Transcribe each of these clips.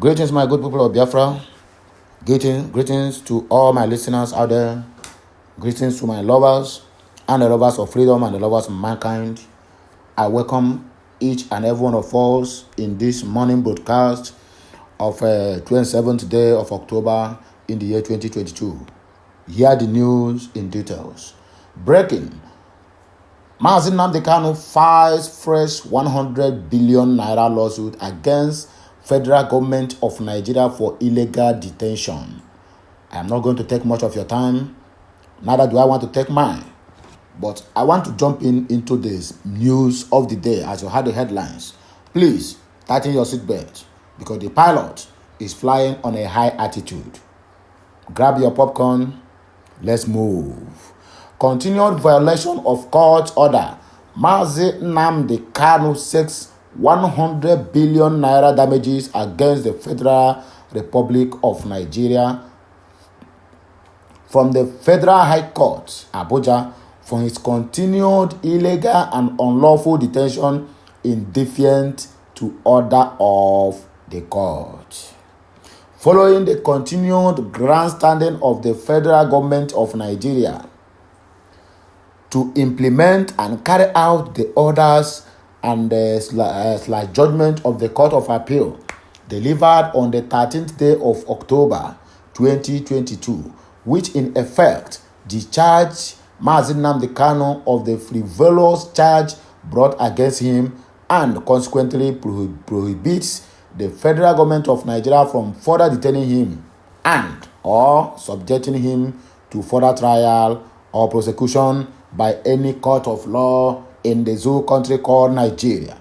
Greetings, my good people of Biafra. Greetings to all my listeners out there. Greetings to my lovers and the lovers of freedom and the lovers of mankind. I welcome each and every one of us in this morning broadcast of 27th day of October in the year 2022. Hear the news in details. Breaking. Mazi Nnamdi Kanu files fresh 100 billion naira lawsuit against federal government of Nigeria for illegal detention. I am not going to take much of your time, neither do I want to take mine. But I want to jump into this news of the day as you heard the headlines. Please tighten your seatbelt because the pilot is flying on a high altitude. Grab your popcorn. Let's move. Continued violation of court order. Mazi Nnamdi Kanu seeks 100 billion naira damages against the Federal Republic of Nigeria from the Federal High Court, Abuja, for his continued illegal and unlawful detention in defiance to order of the court. Following the continued grandstanding of the federal government of Nigeria to implement and carry out the orders and the judgment of the Court of Appeal delivered on the 13th day of October 2022, which in effect discharged Mazi Nnamdi Kanu of the frivolous charge brought against him and consequently prohibits the federal government of Nigeria from further detaining him and or subjecting him to further trial or prosecution by any court of law in the zoo country called Nigeria.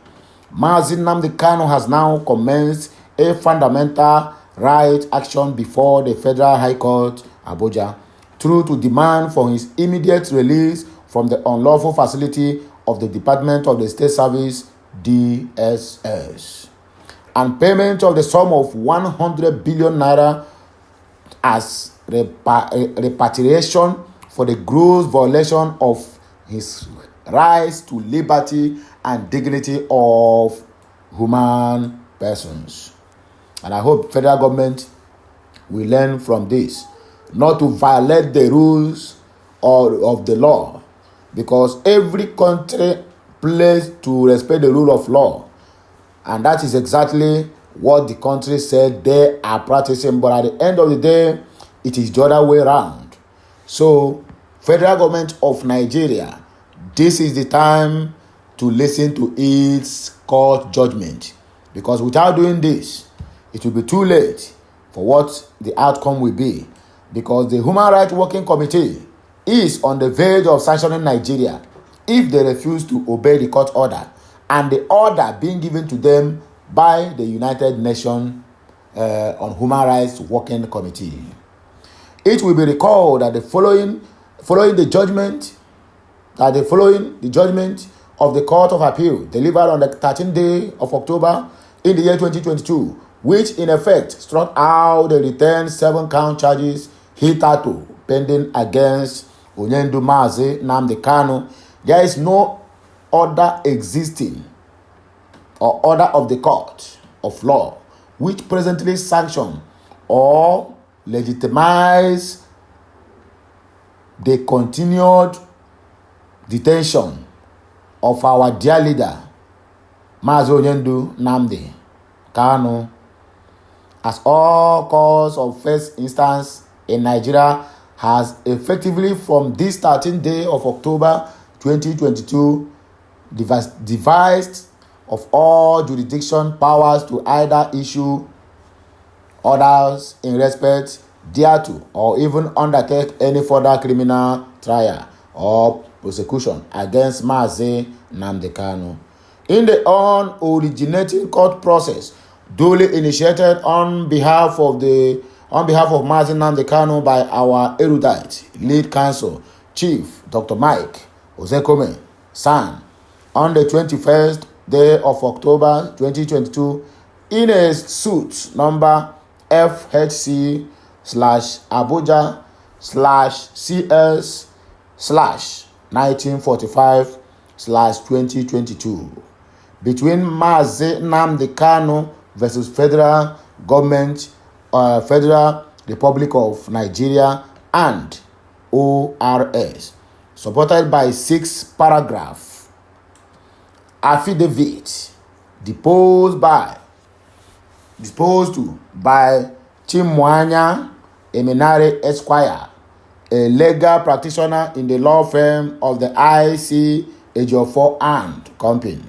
Mazi Nnamdi Kanu has now commenced a fundamental right action before the Federal High Court, Abuja, through to demand for his immediate release from the unlawful facility of the Department of the State Service, DSS, and payment of the sum of 100 billion naira as repatriation for the gross violation of his rights to liberty and dignity of human persons. And I hope federal government will learn from this, not to violate the rules of the law, because every country plays to respect the rule of law, and that is exactly what the country said they are practicing. But at the end of the day, it is the other way around. So, federal government of Nigeria, this is the time to listen to its court judgment, because without doing this, it will be too late for what the outcome will be, because the Human Rights Working Committee is on the verge of sanctioning Nigeria if they refuse to obey the court order and the order being given to them by the United Nations on Human Rights Working Committee. It will be recalled that following the judgment of the Court of Appeal delivered on the 13th day of October in the year 2022, which in effect struck out the returned 7-count charges hitherto pending against Onyendu Mazi Nnamdi Kanu, there is no order existing or order of the court of law which presently sanction or legitimize the continued detention of our dear leader, Mazi Onyendu Nnamdi Kanu, as all courts of first instance in Nigeria has effectively from this 13th day of October 2022 devised of all jurisdiction powers to either issue orders in respect thereto or even undertake any further criminal trial or prosecution against Mazi Nnamdi Kanu. In the originating court process duly initiated on behalf of Mazi Nnamdi Kanu by our erudite lead counsel Chief Dr. Mike Ozekome San on the 21st day of October 2022 in a suit number FHC/Abuja/CS/1945/2022 between Mazi Nnamdi Kanu versus Federal government, Federal Republic of Nigeria, and ORS, supported by 6-paragraph affidavit deposed to by Chimwanya Eminare Esquire, a legal practitioner in the law firm of the IC Ejiofor and Company,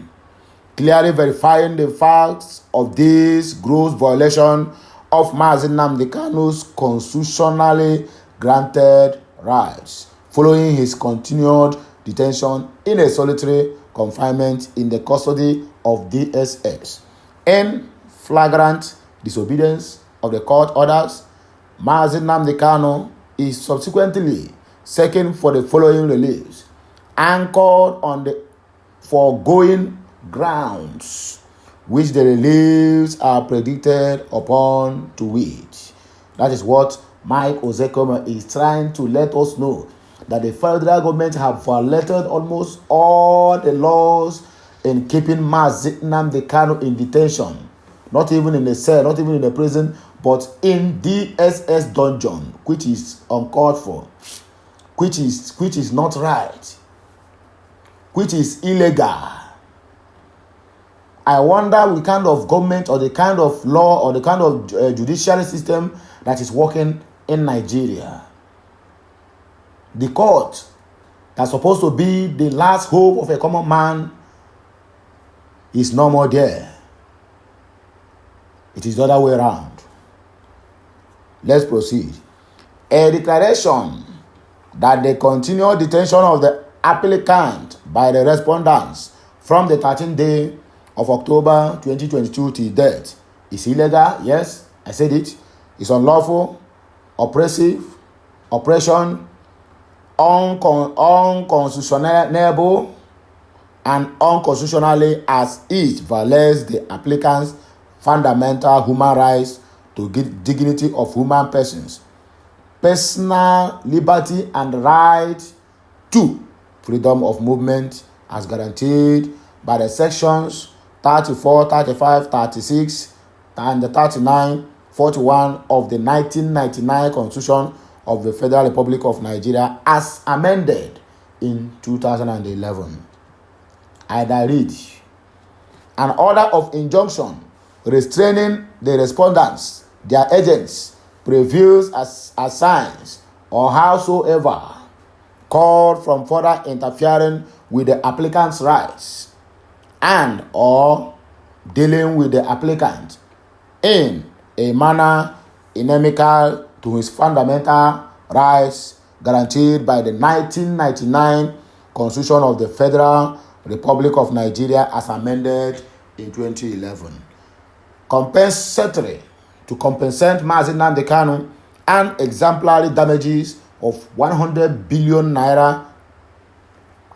clearly verifying the facts of this gross violation of Mazi Nnamdi Kanu's constitutionally granted rights, following his continued detention in a solitary confinement in the custody of DSS. In flagrant disobedience of the court orders, Mazi Nnamdi Kanu is subsequently seeking for the following release, anchored on the foregoing grounds, which the reliefs are predicted upon, to which. That is what Mike Ozekoma is trying to let us know, that the federal government have violated almost all the laws in keeping Mazi Nnamdi Kanu in detention, not even in a cell, not even in a prison, but in DSS dungeon, which is uncalled for, which is not right, which is illegal. I wonder the kind of government or the kind of law or the kind of judiciary system that is working in Nigeria. The court that's supposed to be the last hope of a common man is no more there. It is the other way around. Let's proceed. A declaration that the continued detention of the applicant by the respondents from the 13th day of October 2022 till date is illegal. Yes, I said it. It's unlawful, oppressive, oppression, unconstitutional, and unconstitutionally, as it violates the applicant's fundamental human rights to dignity of human persons, personal liberty, and right to freedom of movement as guaranteed by the sections 34, 35, 36, and the 39, 41 of the 1999 Constitution of the Federal Republic of Nigeria as amended in 2011. I read, an order of injunction restraining the respondents, their agents, previews, assigns, or howsoever called from further interfering with the applicant's rights and or dealing with the applicant in a manner inimical to his fundamental rights guaranteed by the 1999 Constitution of the Federal Republic of Nigeria as amended in 2011. Compensatory to compensate Mazi Nnamdi Kanu and exemplary damages of 100 billion naira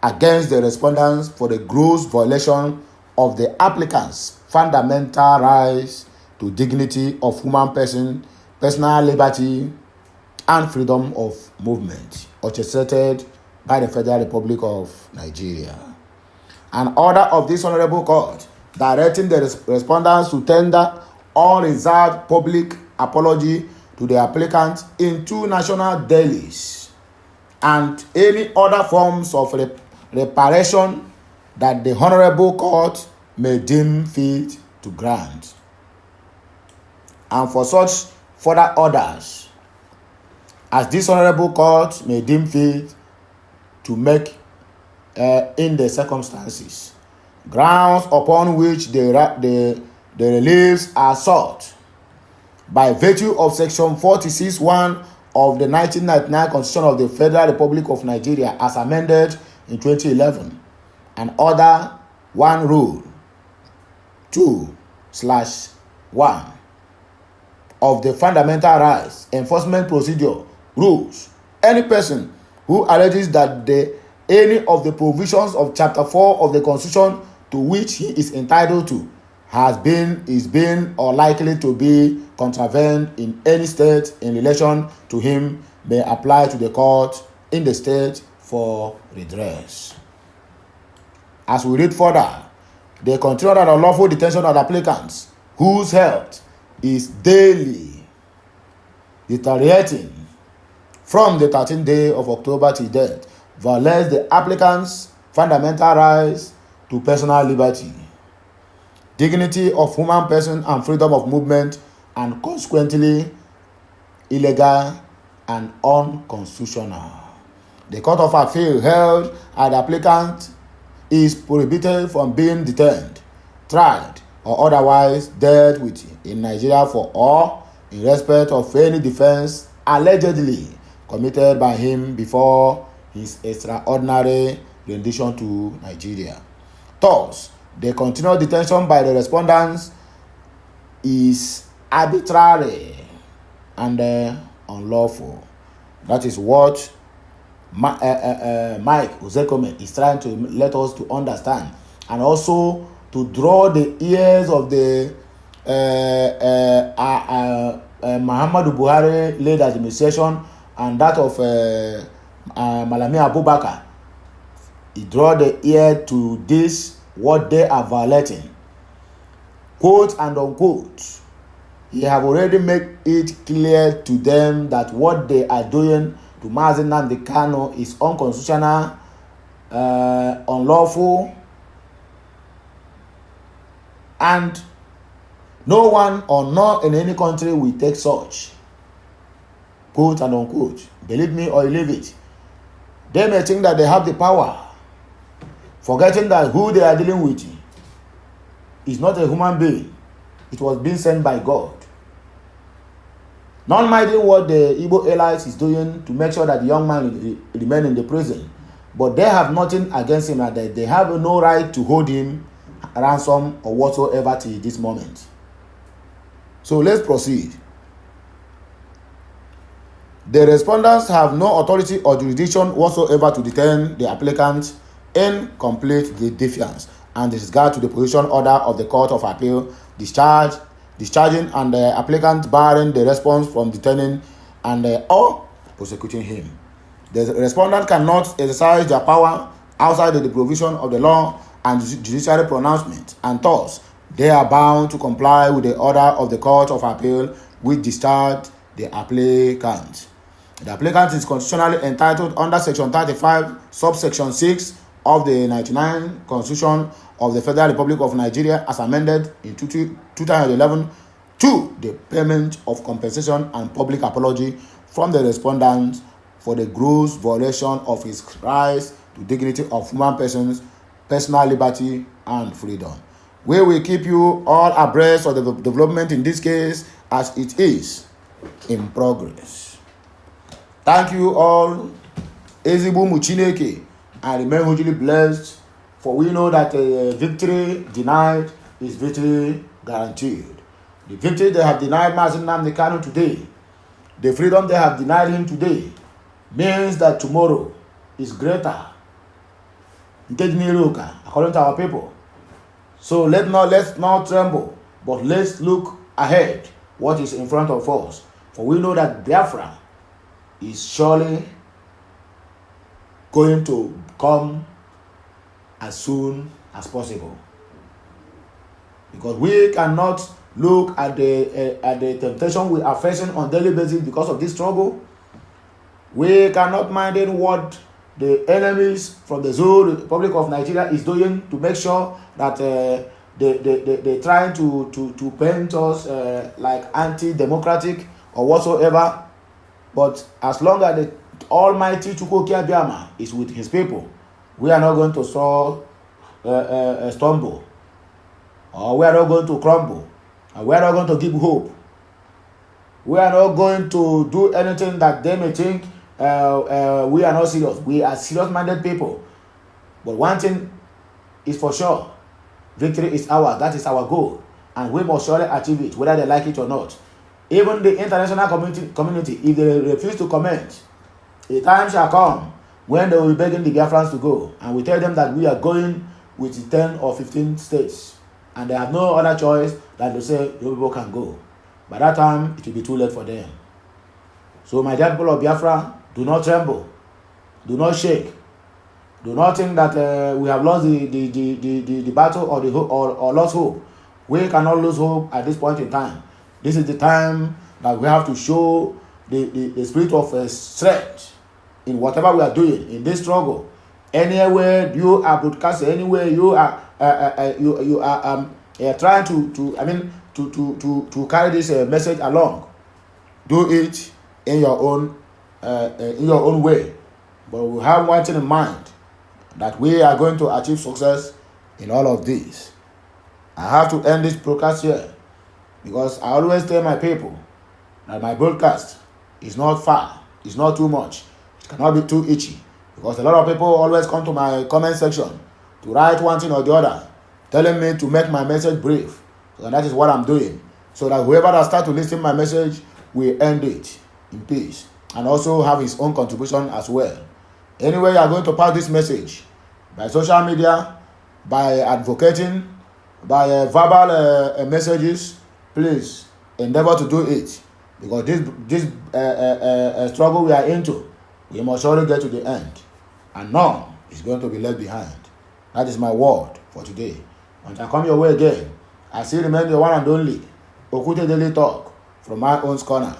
against the respondents for the gross violation of the applicant's fundamental rights to dignity of human person, personal liberty, and freedom of movement, orchestrated by the Federal Republic of Nigeria. An order of this honorable court directing the respondents to tender unreserved public apology to the applicant in 2 national dailies and any other forms of reparation that the honorable court may deem fit to grant, and for such further orders as this honorable court may deem fit to make in the circumstances, grounds upon which the reliefs are sought by virtue of section 46(1) of the 1999 Constitution of the Federal Republic of Nigeria as amended in 2011, and order 1 rule 2/1 of the Fundamental Rights Enforcement Procedure rules, any person who alleges that any of the provisions of Chapter 4 of the Constitution to which he is entitled to is being or likely to be contravened in any state in relation to him may apply to the court in the state for redress. As we read further, the continued and unlawful detention of applicants whose health is daily deteriorating from the 13th day of October till date, violates the applicant's fundamental rights to personal liberty, dignity of human person and freedom of movement, and consequently illegal and unconstitutional. The Court of Appeal held that the applicant is prohibited from being detained, tried, or otherwise dealt with in Nigeria for or in respect of any defense allegedly committed by him before his extraordinary rendition to Nigeria. Thus, the continued detention by the respondents is arbitrary and unlawful. That is what Mike Uzekome is trying to let us to understand, and also to draw the ears of the Muhammadu Buhari led administration and that of Malami Abubakar. He draw the ear to this, what they are violating, quote and unquote. He have already made it clear to them that what they are doing to Mazi Nnamdi Kanu is unconstitutional, unlawful, and no one or not in any country will take such, quote and unquote. Believe me or believe it. They may think that they have the power, forgetting that who they are dealing with is not a human being. It was being sent by God. Not minding what the Igbo allies is doing to make sure that the young man remain in the prison. But they have nothing against him, and they have no right to hold him ransom or whatsoever till this moment. So let's proceed. The respondents have no authority or jurisdiction whatsoever to detain the applicant in complete defiance and disregard to the position order of the Court of Appeal, discharging and the applicant barring the response from detaining and or prosecuting him. The respondent cannot exercise their power outside the provision of the law and judiciary pronouncement, and thus they are bound to comply with the order of the Court of Appeal which discharged the applicant. The applicant is constitutionally entitled under Section 35, subsection 6 of the 99 Constitution of the Federal Republic of Nigeria as amended in 2011 to the payment of compensation and public apology from the respondent for the gross violation of his rights to dignity of human persons, personal liberty, and freedom. We will keep you all abreast of the development in this case as it is in progress. Thank you all. Ezigbo Muchineke, and remain hugely blessed, for we know that victory denied is victory guaranteed. The victory they have denied Mazi Nnamdi Kanu today, the freedom they have denied him today, means that tomorrow is greater, according to our people. So let's not tremble, but let's look ahead what is in front of us. For we know that Biafra is surely going to come as soon as possible. Because we cannot look at the temptation we are facing on daily basis because of this struggle. We cannot mind in what the enemies from the Zulu Republic of Nigeria is doing to make sure that they trying to paint us like anti-democratic or whatsoever. But as long as the Almighty Chukwuka Biama is with his people, we are not going to stumble, or we are not going to crumble, and we are not going to give hope. We are not going to do anything that they may think we are not serious. We are serious-minded people. But one thing is for sure, victory is ours. That is our goal, and we must surely achieve it, whether they like it or not. Even the international community, if they refuse to comment, a time shall come when they will be begging the Biafrans to go, and we tell them that we are going with 10 or 15 states, and they have no other choice than to say your people can go. By that time, it will be too late for them. So, my dear people of Biafra, do not tremble, do not shake, do not think that we have lost the battle or lost hope. We cannot lose hope at this point in time. This is the time that we have to show the spirit of strength in whatever we are doing in this struggle. Anywhere you are broadcasting, anywhere you are trying to carry this message along, do it in your own way. But we have one thing in mind, that we are going to achieve success in all of this. I have to end this broadcast here, because I always tell my people that my broadcast is not far, it's not too much, it cannot be too itchy, because a lot of people always come to my comment section to write one thing or the other, telling me to make my message brief. So that is what I'm doing, so that whoever that start to listen to my message will end it in peace, and also have his own contribution as well. Anyway, you are going to pass this message by social media, by advocating, by verbal messages, please endeavor to do it, because this struggle we are into, we must surely get to the end, and none is going to be left behind. That is my word for today. Once I come your way again, I still remain the one and only Okute Daily Talk from my own corner,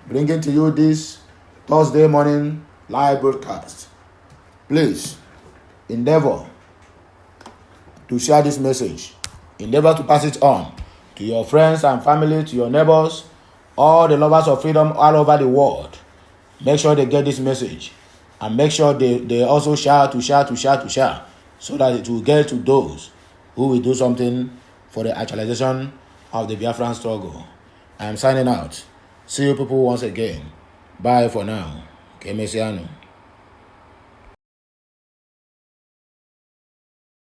bringing to you this Thursday morning live broadcast. Please endeavor to share this message. Endeavor to pass it on to your friends and family, to your neighbors, all the lovers of freedom all over the world. Make sure they get this message, and make sure they also share, so that it will get to those who will do something for the actualization of the Biafran struggle. I am signing out. See you people once again. Bye for now. Kemesiano.